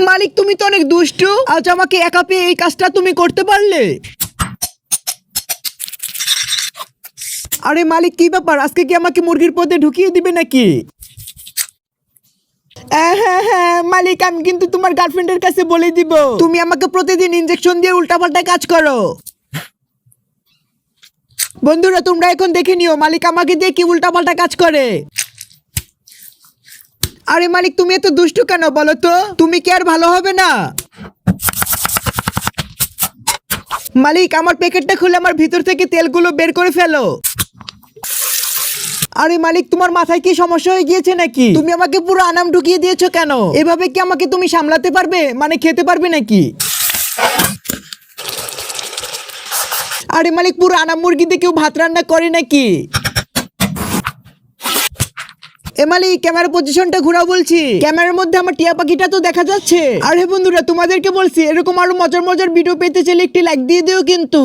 মালিক তুমি তো অনেক দুষ্টু, আজ আমাকে একা পেয়ে এই কাজটা তুমি করতে পারলে। আরে মালিক কি ব্যাপার, আজকে কি আমাকে মুরগির পদে ঢুকিয়ে দিবে নাকি? হ্যাঁ মালিক, আমি কিন্তু তোমার গার্লফ্রেন্ডের কাছে বলে দিব তুমি আমাকে প্রতিদিন ইনজেকশন দিয়ে উল্টাপাল্টা কাজ করো। বন্ধুরা তোমরা এখন দেখে নিও মালিক আমাকে দিয়ে কি উল্টাপাল্টা কাজ করে। আরে মালিক তুমি এত দুষ্টু কেন বলো তো, তুমি কি আর ভালো হবে না? মালিক আমার প্যাকেটটা খুলে আমার ভিতর থেকে তেলগুলো বের করে ফেলো। আরে মালিক তোমার মাথায় কি সমস্যা হয়ে গিয়েছে নাকি? তুমি আমাকে পুরো আনাম ঢুকিয়ে দিয়েছো কেন? এভাবে কি আমাকে তুমি সামলাতে পারবে, মানে খেতে পারবে নাকি? আরে মালিক পুরো আনাম মুরগি দিয়ে কেউ ভাত রান্না করে নাকি? এ মালিক ক্যামেরা পজিশনটা ঘোরাও বলছি, ক্যামেরার মধ্যে আমার টিয়া পাখিটা তো দেখা যাচ্ছে। আরে বন্ধুরা তোমাদেরকে বলছি এরকম আরো মজার মজার ভিডিও পেতে চাইলে একটি লাইক দিয়ে দিও কিন্তু।